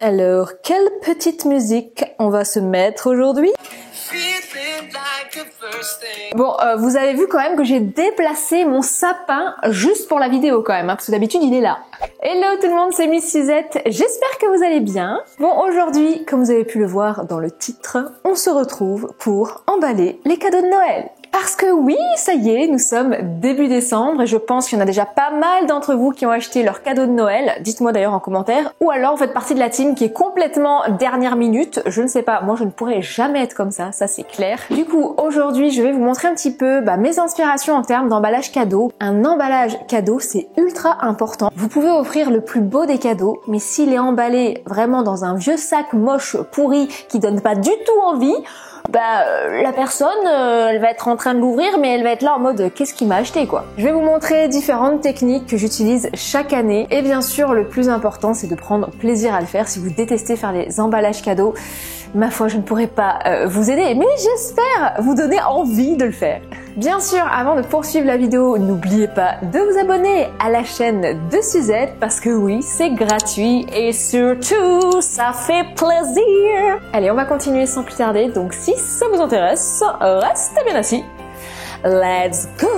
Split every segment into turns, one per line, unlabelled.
Alors, quelle petite musique on va se mettre aujourd'hui? Bon, vous avez vu quand même que j'ai déplacé mon sapin juste pour la vidéo quand même, hein, parce que d'habitude il est là. Hello tout le monde, c'est Miss Suzette, j'espère que vous allez bien. Bon, aujourd'hui, comme vous avez pu le voir dans le titre, on se retrouve pour emballer les cadeaux de Noël. Parce que oui, ça y est, nous sommes début décembre et je pense qu'il y en a déjà pas mal d'entre vous qui ont acheté leurs cadeaux de Noël. Dites-moi d'ailleurs en commentaire. Ou alors vous faites partie de la team qui est complètement dernière minute. Je ne sais pas, moi je ne pourrais jamais être comme ça c'est clair. Du coup, aujourd'hui, je vais vous montrer un petit peu mes inspirations en termes d'emballage cadeau. Un emballage cadeau, c'est ultra important. Vous pouvez offrir le plus beau des cadeaux, mais s'il est emballé vraiment dans un vieux sac moche, pourri, qui donne pas du tout envie, la personne, elle va être en train de l'ouvrir, mais elle va être là en mode qu'est-ce qu'il m'a acheté quoi. Je vais vous montrer différentes techniques que j'utilise chaque année et bien sûr le plus important c'est de prendre plaisir à le faire. Si vous détestez faire les emballages cadeaux, ma foi je ne pourrai pas vous aider, mais j'espère vous donner envie de le faire. Bien sûr, avant de poursuivre la vidéo, n'oubliez pas de vous abonner à la chaîne de Suzette parce que oui, c'est gratuit et surtout, ça fait plaisir. Allez, on va continuer sans plus tarder, donc si ça vous intéresse, restez bien assis. Let's go!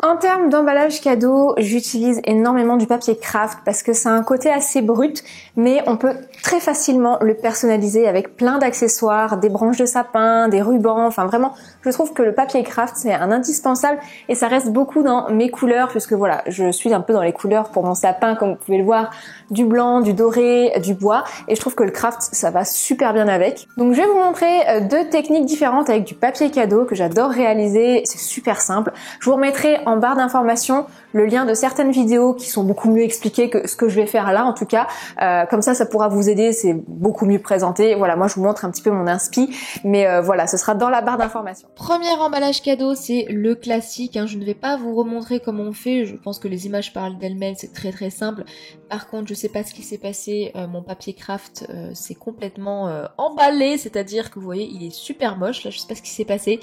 En termes d'emballage cadeau, j'utilise énormément du papier craft parce que ça a un côté assez brut, mais on peut très facilement le personnaliser avec plein d'accessoires, des branches de sapin, des rubans, enfin vraiment, je trouve que le papier craft c'est un indispensable et ça reste beaucoup dans mes couleurs puisque voilà, je suis un peu dans les couleurs pour mon sapin comme vous pouvez le voir, du blanc, du doré, du bois et je trouve que le craft ça va super bien avec. Donc je vais vous montrer deux techniques différentes avec du papier cadeau que j'adore réaliser, c'est super simple. Je vous remettrai en barre d'informations le lien de certaines vidéos qui sont beaucoup mieux expliquées que ce que je vais faire là en tout cas. Comme ça pourra vous aider, c'est beaucoup mieux présenté. Voilà, moi je vous montre un petit peu mon inspi, mais voilà, ce sera dans la barre d'informations.
Premier emballage cadeau, c'est le classique, hein. Je ne vais pas vous remontrer comment on fait, je pense que les images parlent d'elles-mêmes, c'est très simple. Par contre, je sais pas ce qui s'est passé, mon papier craft s'est complètement emballé, c'est-à-dire que vous voyez, il est super moche, là je sais pas ce qui s'est passé.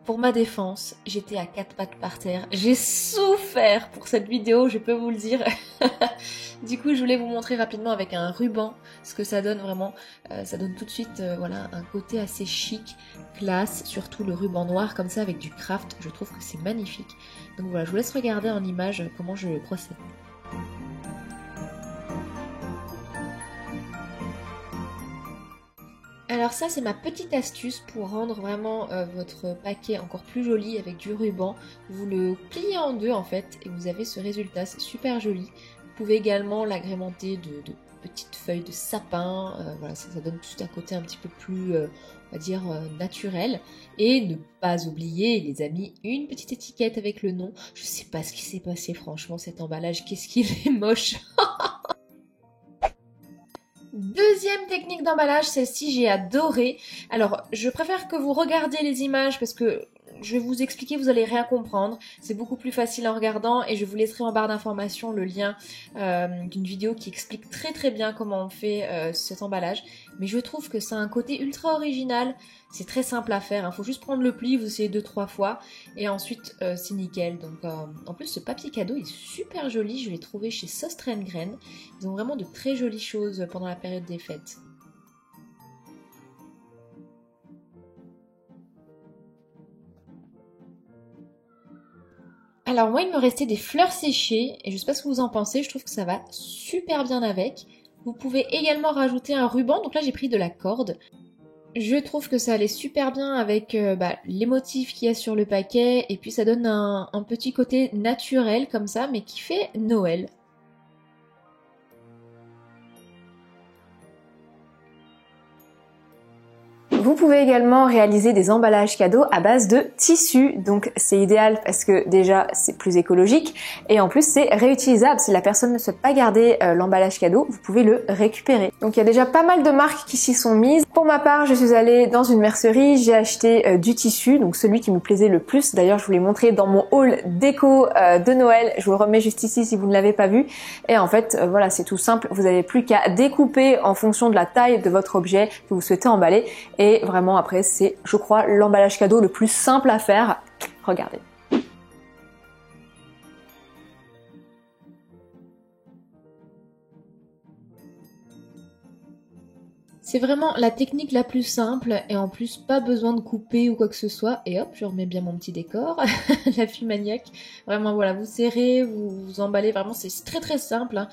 Pour ma défense, j'étais à 4 pattes par terre, j'ai souffert pour cette vidéo, je peux vous le dire. Du coup, je voulais vous montrer rapidement avec un ruban ce que ça donne vraiment. Ça donne tout de suite voilà, un côté assez chic, classe, surtout le ruban noir comme ça avec du craft. Je trouve que c'est magnifique. Donc voilà, je vous laisse regarder en image comment je procède. Alors ça c'est ma petite astuce pour rendre vraiment votre paquet encore plus joli avec du ruban. Vous le pliez en deux en fait et vous avez ce résultat, c'est super joli. Vous pouvez également l'agrémenter de petites feuilles de sapin, voilà, ça donne tout un côté un petit peu plus, on va dire, naturel. Et ne pas oublier, les amis, une petite étiquette avec le nom. Je sais pas ce qui s'est passé franchement, cet emballage, qu'est-ce qu'il est moche. Deuxième technique d'emballage, celle-ci j'ai adoré. Alors, je préfère que vous regardiez les images parce que je vais vous expliquer, vous allez rien comprendre. C'est beaucoup plus facile en regardant et je vous laisserai en barre d'informations le lien d'une vidéo qui explique très bien comment on fait cet emballage. Mais je trouve que ça a un côté ultra original. C'est très simple à faire, il faut juste prendre le pli, vous essayez 2-3 fois et ensuite c'est nickel. Donc en plus ce papier cadeau est super joli, je l'ai trouvé chez Sostre & Graines. Ils ont vraiment de très jolies choses pendant la période des fêtes. Alors moi il me restait des fleurs séchées et je sais pas ce que vous en pensez, je trouve que ça va super bien avec. Vous pouvez également rajouter un ruban, donc là j'ai pris de la corde. Je trouve que ça allait super bien avec les motifs qu'il y a sur le paquet et puis ça donne un petit côté naturel comme ça mais qui fait Noël.
Vous pouvez également réaliser des emballages cadeaux à base de tissu, donc c'est idéal parce que déjà c'est plus écologique et en plus c'est réutilisable. Si la personne ne souhaite pas garder l'emballage cadeau, vous pouvez le récupérer. Donc il y a déjà pas mal de marques qui s'y sont mises. Pour ma part, je suis allée dans une mercerie, j'ai acheté du tissu, donc celui qui me plaisait le plus. D'ailleurs, je vous l'ai montré dans mon haul déco de Noël. Je vous le remets juste ici si vous ne l'avez pas vu. Et en fait, voilà, c'est tout simple. Vous n'avez plus qu'à découper en fonction de la taille de votre objet que vous souhaitez emballer. Et vraiment après, c'est, je crois, l'emballage cadeau le plus simple à faire. Regardez.
C'est vraiment la technique la plus simple et en plus pas besoin de couper ou quoi que ce soit. Et hop, je remets bien mon petit décor, la fille maniaque. Vraiment voilà, vous serrez, vous emballez, vraiment c'est très très simple. Hein.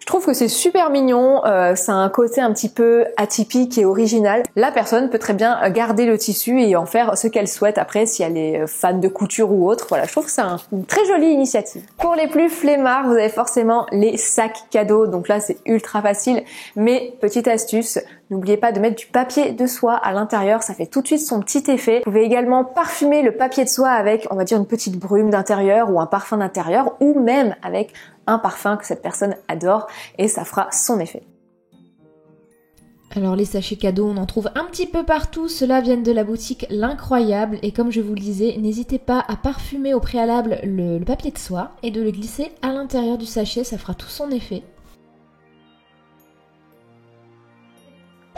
Je trouve que c'est super mignon, ça a un côté un petit peu atypique et original. La personne peut très bien garder le tissu et en faire ce qu'elle souhaite après si elle est fan de couture ou autre. Voilà, je trouve que c'est une très jolie initiative. Pour les plus flemmards, vous avez forcément les sacs cadeaux. Donc là, c'est ultra facile. Mais petite astuce, n'oubliez pas de mettre du papier de soie à l'intérieur, ça fait tout de suite son petit effet. Vous pouvez également parfumer le papier de soie avec, on va dire, une petite brume d'intérieur ou un parfum d'intérieur ou même avec un parfum que cette personne adore et ça fera son effet.
Alors les sachets cadeaux, on en trouve un petit peu partout, ceux-là viennent de la boutique L'Incroyable et comme je vous le disais, n'hésitez pas à parfumer au préalable le papier de soie et de le glisser à l'intérieur du sachet, ça fera tout son effet.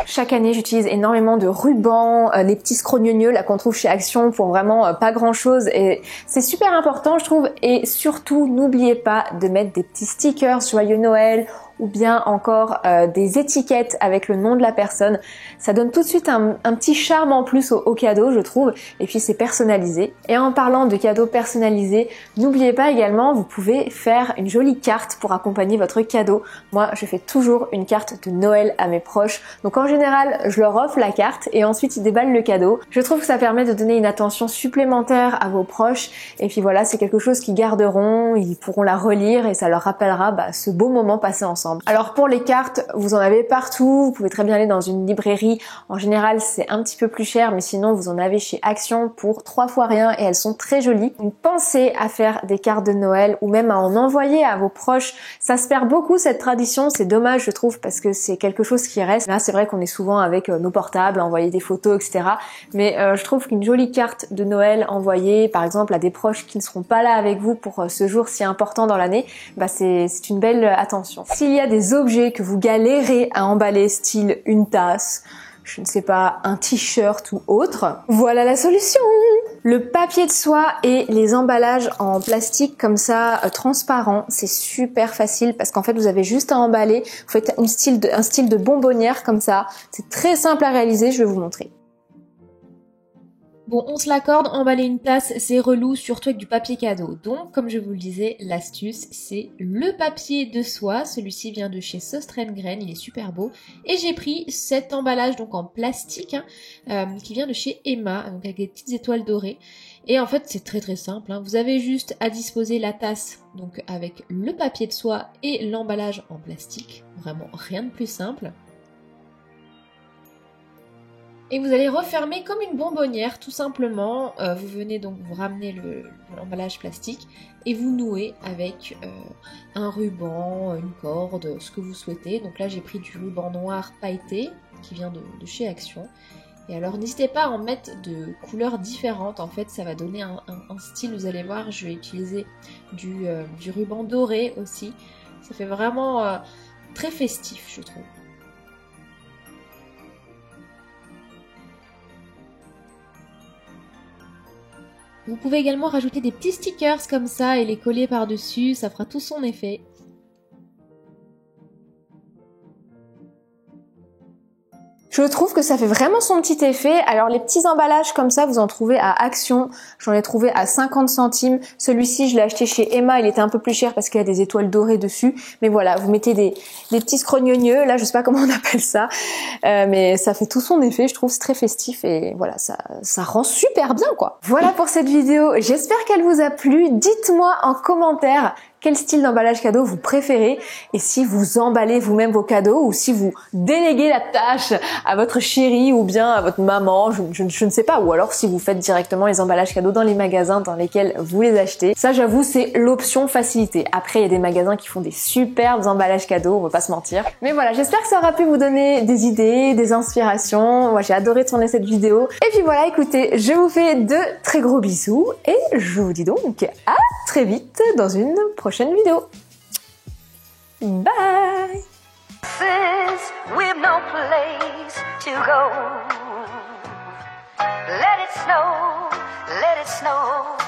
Chaque année, j'utilise énormément de rubans, les petits scrogneux là qu'on trouve chez Action pour vraiment pas grand chose et c'est super important je trouve et surtout n'oubliez pas de mettre des petits stickers Joyeux Noël ou bien encore des étiquettes avec le nom de la personne. Ça donne tout de suite un petit charme en plus au cadeau je trouve et puis c'est personnalisé. Et en parlant de cadeaux personnalisés, n'oubliez pas également vous pouvez faire une jolie carte pour accompagner votre cadeau. Moi je fais toujours une carte de Noël à mes proches donc en général je leur offre la carte et ensuite ils déballent le cadeau. Je trouve que ça permet de donner une attention supplémentaire à vos proches et puis voilà c'est quelque chose qu'ils garderont, ils pourront la relire et ça leur rappellera ce beau moment passé ensemble. Alors pour les cartes, vous en avez partout, vous pouvez très bien aller dans une librairie, en général c'est un petit peu plus cher mais sinon vous en avez chez Action pour 3 fois rien et elles sont très jolies. Donc pensez à faire des cartes de Noël ou même à en envoyer à vos proches, ça se perd beaucoup cette tradition, c'est dommage je trouve parce que c'est quelque chose qui reste. Là c'est vrai qu'on est souvent avec nos portables, à envoyer des photos etc. Mais je trouve qu'une jolie carte de Noël envoyée par exemple à des proches qui ne seront pas là avec vous pour ce jour si important dans l'année, c'est une belle attention. S'il y a des objets que vous galérez à emballer, style une tasse, je ne sais pas, un t-shirt ou autre, voilà la solution! Le papier de soie et les emballages en plastique comme ça, transparent, c'est super facile parce qu'en fait vous avez juste à emballer, vous faites un style de bonbonnière comme ça, c'est très simple à réaliser, je vais vous montrer.
Bon, on se l'accorde, emballer une tasse, c'est relou, surtout avec du papier cadeau. Donc, comme je vous le disais, l'astuce, c'est le papier de soie. Celui-ci vient de chez Söstrengren, il est super beau. Et j'ai pris cet emballage donc en plastique qui vient de chez Emma, donc avec des petites étoiles dorées. Et en fait, c'est très très simple. Vous avez juste à disposer la tasse donc avec le papier de soie et l'emballage en plastique. Vraiment, rien de plus simple. Et vous allez refermer comme une bonbonnière, tout simplement. Vous venez donc vous ramener l'emballage plastique et vous nouez avec un ruban, une corde, ce que vous souhaitez. Donc là, j'ai pris du ruban noir pailleté qui vient de chez Action. Et alors, n'hésitez pas à en mettre de couleurs différentes. En fait, ça va donner un style. Vous allez voir, je vais utiliser du ruban doré aussi. Ça fait vraiment très festif, je trouve. Vous pouvez également rajouter des petits stickers comme ça et les coller par-dessus, ça fera tout son effet.
Je trouve que ça fait vraiment son petit effet. Alors les petits emballages comme ça, vous en trouvez à Action. J'en ai trouvé à 50 centimes. Celui-ci, je l'ai acheté chez Emma. Il était un peu plus cher parce qu'il y a des étoiles dorées dessus. Mais voilà, vous mettez des petits scrogneux. Là, je sais pas comment on appelle ça. Mais ça fait tout son effet. Je trouve c'est très festif et voilà, ça rend super bien quoi. Voilà pour cette vidéo. J'espère qu'elle vous a plu. Dites-moi en commentaire quel style d'emballage cadeau vous préférez et si vous emballez vous-même vos cadeaux ou si vous déléguez la tâche à votre chérie ou bien à votre maman, je ne sais pas, ou alors si vous faites directement les emballages cadeaux dans les magasins dans lesquels vous les achetez. Ça j'avoue c'est l'option facilité. Après il y a des magasins qui font des superbes emballages cadeaux, on va pas se mentir. Mais voilà, j'espère que ça aura pu vous donner des idées, des inspirations. Moi j'ai adoré tourner cette vidéo. Et puis voilà, écoutez, je vous fais de très gros bisous et je vous dis donc à très vite dans une prochaine vidéo. Bye.
We've no place to go. Let it snow, let it snow.